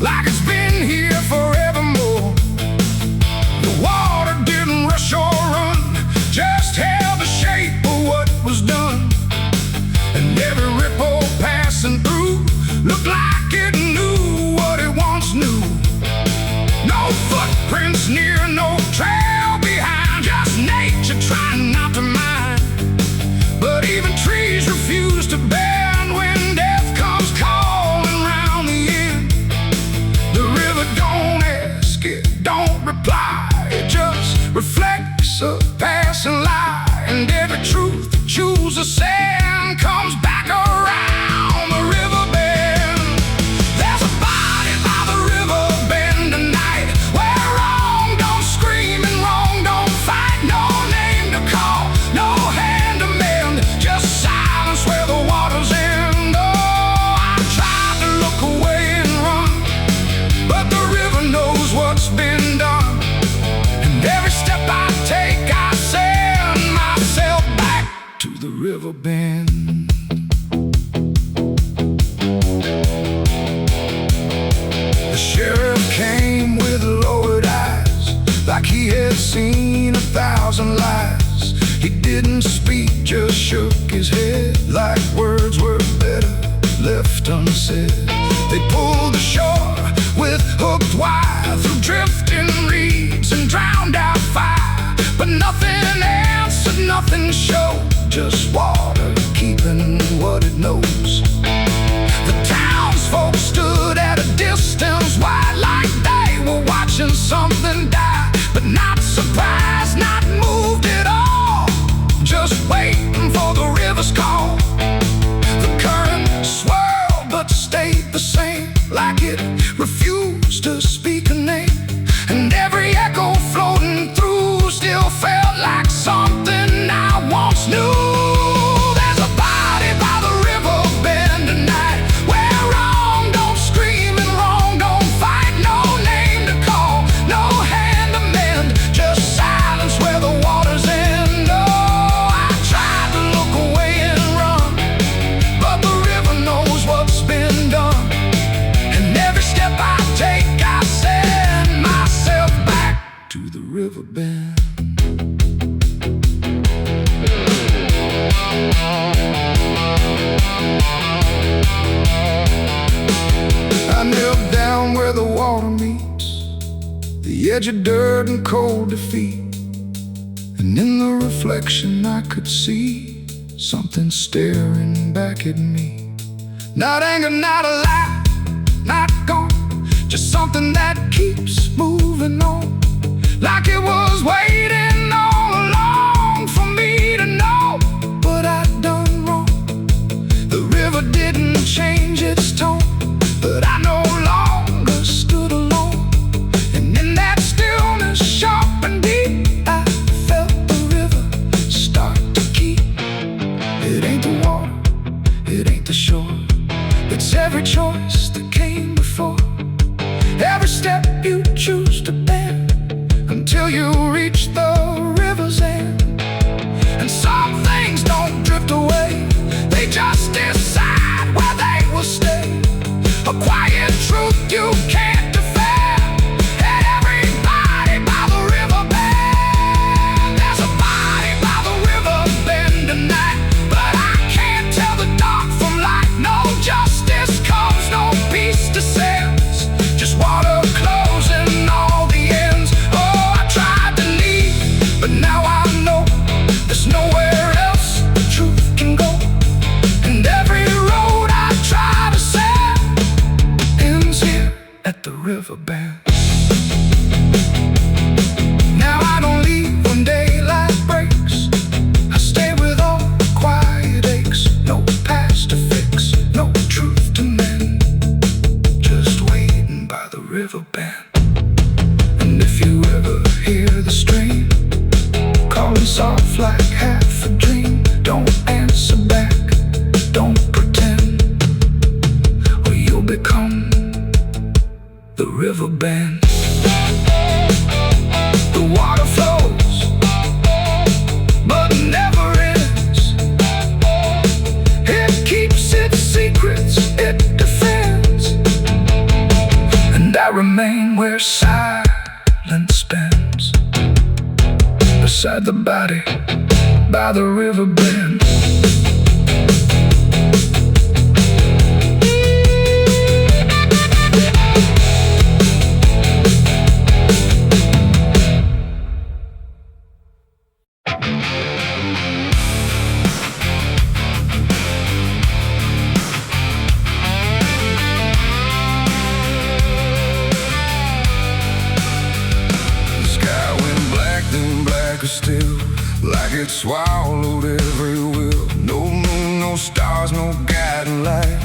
like it's been here forevermore. The water didn't rush or run, just held the shape of what was done. And every ripple passing through looked like it knew what it once knew. No footprints near, no trail behind, just nature trying not to mind. But even trees refuse to bend when death comes calling round the end. The river don't ask, it don't reply, it just reflects a passing lie. And every truth that chooses sand comes back around the river bend. There's a body by the river bend tonight, where wrong don't scream and wrong don't fight. No name to call, no hand to mend, just silence where the water's end. Oh, I tried to look away and run, but the river knows what's been done. And every step I take, I send myself back to the river bend. The sheriff came with lowered eyes, like he had seen 1,000 lies. He didn't speak, just shook his head, like words were better left unsaid. They pulled ashore with hooked wire through drifting reeds and drowned out fire. But nothing answered, nothing showed, just water keeping what it knows. The townsfolk stood at a distance wide, like they were watching something die. But not surprised, not moved at all, just waiting for the river's call. The current swirled but stayed the same, like it refused to speak a name. And every echo floating through still felt like something I once knew. There's a body by the river bend tonight, where wrong don't scream and wrong don't fight. No name to call, no hand to mend, just silence where the water's end. Oh, I tried to look away and run, but the river knows what's been done. And every step I take, I send myself back to the river bend. I knelt down where the water meets the edge of dirt and cold defeat. And in the reflection I could see something staring back at me. Not anger, not a lie, not gone, just something that keeps moving on, like it was waiting all along for me to know what I'd done wrong. The river didn't change its tone, but I no longer stood alone. And in that stillness, sharp and deep, I felt the river start to keep. It ain't the water, it ain't the shore, it's every choice that came before. Every step you choose to bend, until you reach the river's end. And some things don't drift away, they just decide where they will stay. A quiet truth you can't defend, and everybody by the river beside the body by the river bend. Still, like it swallowed every will. No moon, no stars, no guiding light,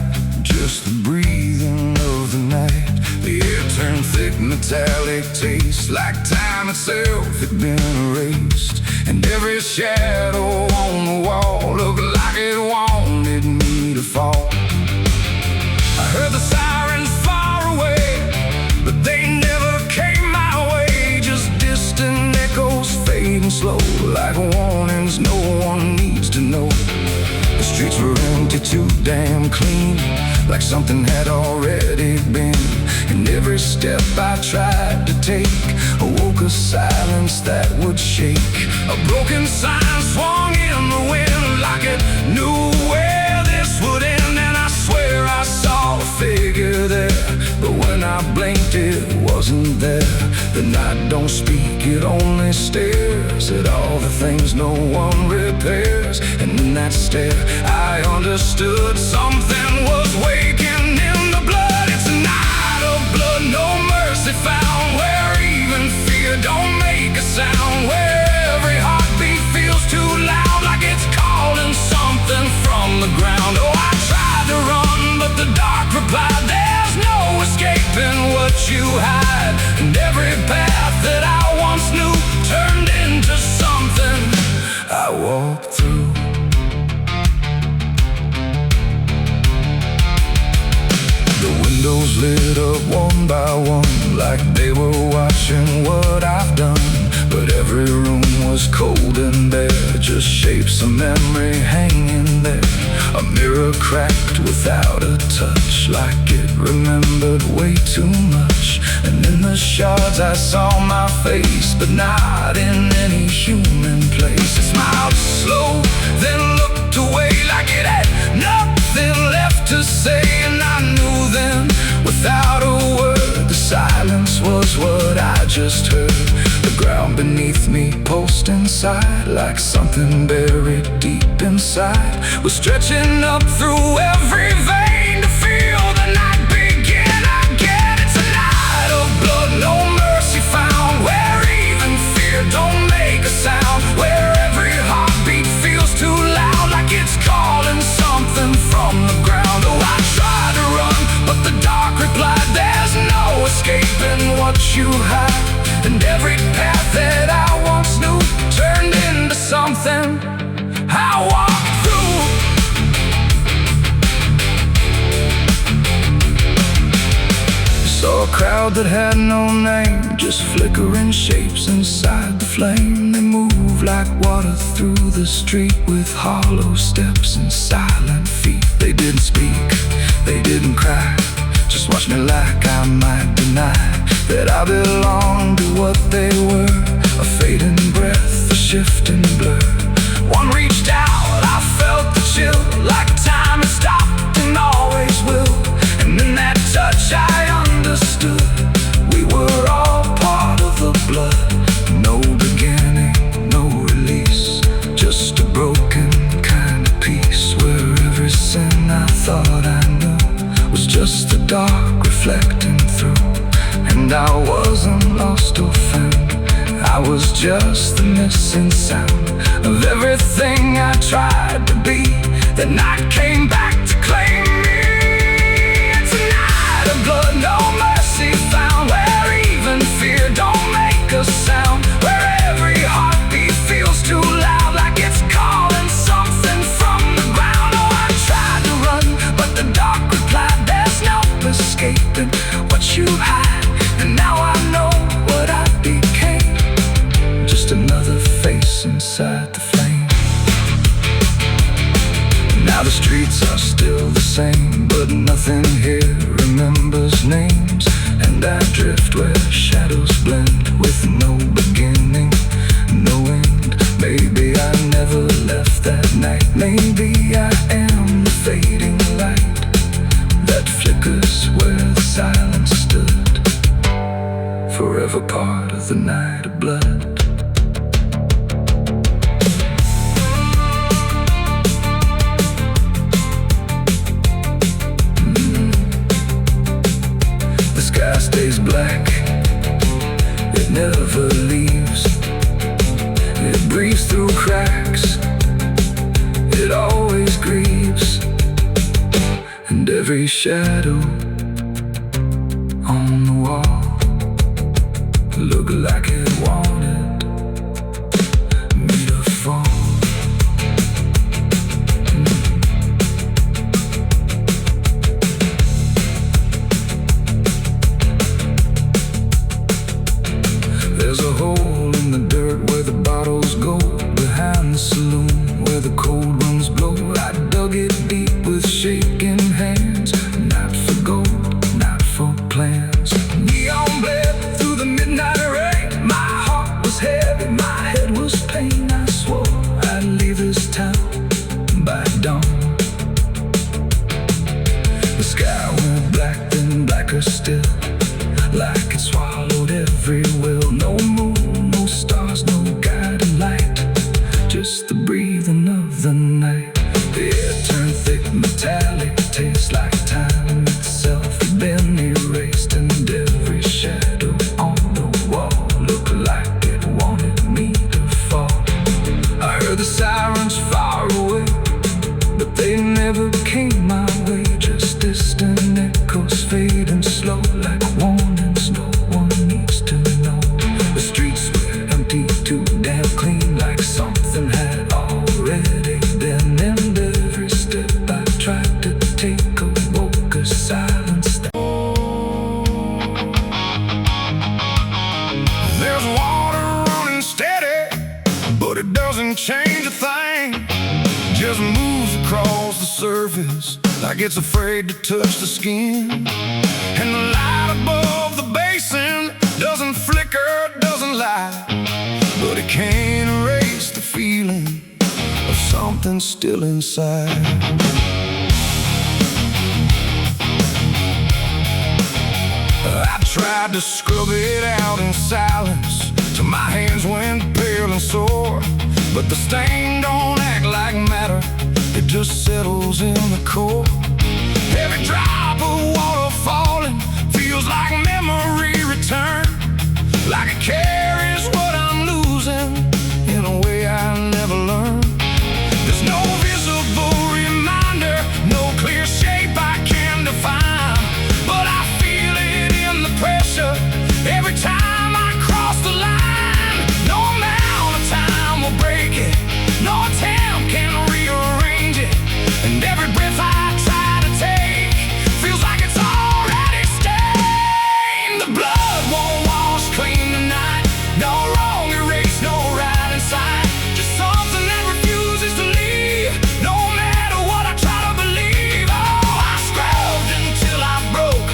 just the breathing of the night. The air turned thick, metallic taste, like time itself had been erased. And every shadow on the wall looked like it wanted me to fall. I heard the sirens far away, but they never came my way. Just distant echoes fading slow, like warnings no one needs to know. The streets were empty, too damn clean, like something had already been. And every step I tried to take awoke a silence that would shake. A broken sign swung in the wind, like it knew where this would end. And I swear I saw a figure there, but when I blinked it wasn't there. The night don't speak, it only stares at all the things no one repairs. And in that stare I understood something was waking in the blood. It's a night of blood, no mercy found, where even fear don't make a sound, where every heartbeat feels too loud, like it's calling something from the ground. Oh, I tried to run, but the dark replied, there's no escaping what you hide. And every path that I once knew turned into something I walked through. The windows lit up one by one, like they were watching what I've done. But every room was cold and bare, just shapes of memory hanging there. A mirror cracked without a touch, like it remembered way too much. And in the shards I saw my face, but not in any human place. It smiled slow, then looked away, like it had nothing left to say. And I knew then, without a word, the silence was what I just heard. The ground beneath me pulsed inside, like something buried deep inside was stretching up through every vein to feel the night begin again. It's a night of blood, no mercy found, where even fear don't make a sound, where every heartbeat feels too loud, like it's calling something from the ground. Oh, I tried to run, but the dark replied, there's no escaping what you hide. And every path that I once knew turned into something I walked through. Saw a crowd that had no name, just flickering shapes inside the flame. They moved like water through the street, with hollow steps and silent feet. They didn't speak, they didn't cry, just watched me like I might deny that I belonged to what they were. A fading breath, a shifting blur. One reached out, I felt the chill, like time had stopped and always will. And in that touch I understood, we were all part of the blood. No beginning, no release, just a broken kind of peace, where every sin I thought I knew was just the dark reflecting through. And I wasn't lost or found, I was just the missing sound of everything I tried to be. That night came back to claim me. It's a night of blood, no mercy found, where even fear don't make a sound, where every heartbeat feels too loud, like it's calling something from the ground. Oh, I tried to run, but the dark replied, there's no escaping what you hide. And now I know what I became, just another face inside the flame. Now the streets are still the same, but nothing here remembers names. And I drift where shadows blend, with no beginning, no end. the night of blood. The sky stays black, it never leaves. It breathes through cracks, it always grieves. And every shadow on the wall looked like it wanted me to fall. There's a hole in the dirt where the bottles go, behind the saloon where the cold winds blow. I dug it deep with shaking hands, not for gold, not for plans. Neon bled through the midnight rain. My heart was heavy, my head was pain. I swore I'd leave this town by dawn. The sky went black, then blacker still, like it swallowed every will. No moon, no stars, no guiding light, just the breathing of the night. The air turned thick, metallic, tastes like time itself had been erased. And every shadow on the wall looked like it wanted me to fall. I heard the sirens far away, but they never came my way. Just distant echoes fading slow, like warnings no one needs to know. The streets were empty, too damn clean, like something had already been. And every step I tried to take awoke a silence that There's water running steady, but it doesn't change a thing. Just moves across the surface like it's afraid to touch the skin. And the light above the basin doesn't flicker, doesn't lie, but it can't erase the feeling of something still inside. I tried to scrub it out in silence till my hands went pale and sore, but the stain don't act like matter, it just settles in the core. Every drop of water falling feels like memory return, like it carries what I'm losing in a way I never learned. There's no visible reminder, no clear shape I can define, but I feel it in the pressure every time I cross the line. No amount of time will break it, no attempt can rearrange it. And every breath I try to take feels like it's already stained. The blood won't wash clean tonight, no wrong erased, no right inside, just something that refuses to leave, no matter what I try to believe. Oh, I scrubbed until I broke,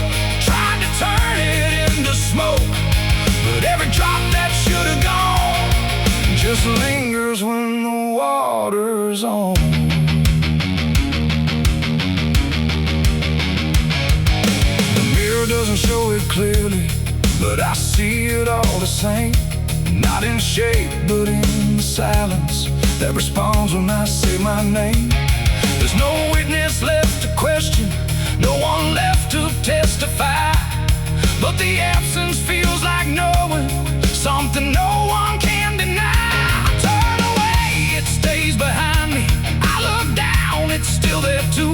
tried to turn it into smoke, but every drop that should have gone just lingers when the water's on. The mirror doesn't show it clearly, but I see it all the same. Not in shape, but in the silence that responds when I say my name. There's no witness left to question, no one left to testify, but the absence feels like knowing something no one can deny. I turn away, it stays behind me. I look down, it's still there too,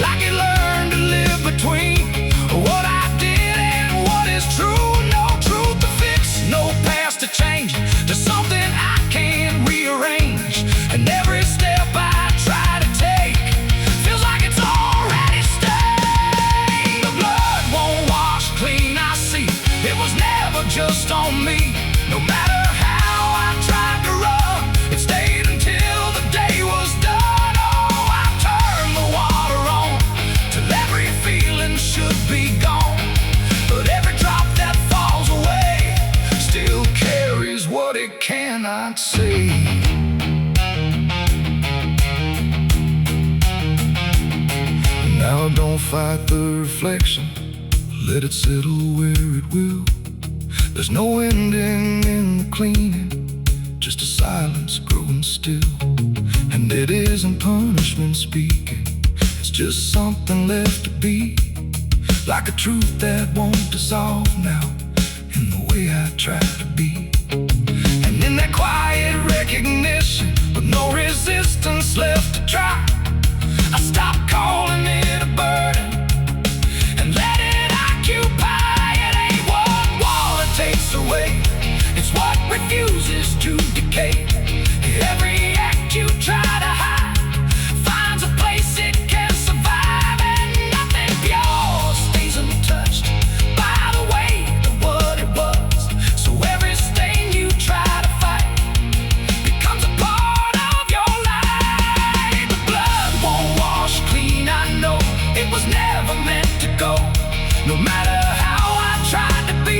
like it learned to live between what I did and what is true. No truth to fix, no past to change, to something I can't rearrange. And every step I try to take feels like it's already stained. The blood won't wash clean, I see it was never just on me. No matter how I tried to run, it stayed until the day was done. Oh, I turned the water on till every feeling should be gone, but every drop that falls away still carries what it cannot see. Now don't fight the reflection, let it settle where it will. There's no ending in the cleaning, just a silence growing still. And it isn't punishment speaking, it's just something left to be. Like a truth that won't dissolve now, in the way I try to be. And in that quiet recognition, with no resistance left to try, I stopped calling it a burden and let it occupy. It ain't what wall it takes away, it's what refuses to decay. Every act you try to hide finds a place it can survive, and nothing pure stays untouched by the weight of what it was. So every stain you try to fight becomes a part of your life. The blood won't wash clean, I know it was never meant to go. No matter how I tried to be,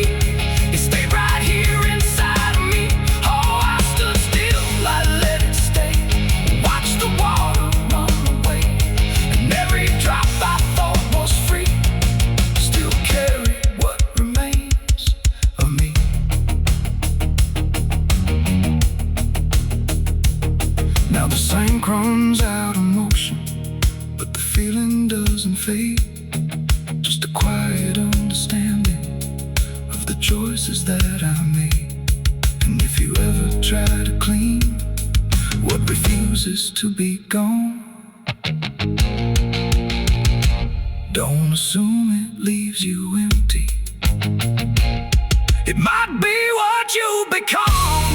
it stayed right here inside of me. Oh, I stood still, I let it stay. Watch the water run away, and every drop I thought was free still carry what remains of me. Now the sink runs out of motion, but the feeling doesn't fade. Just a quiet understanding of the choices that I made. And if you ever try to clean what refuses to be gone, don't assume it leaves you empty. It might be what you become.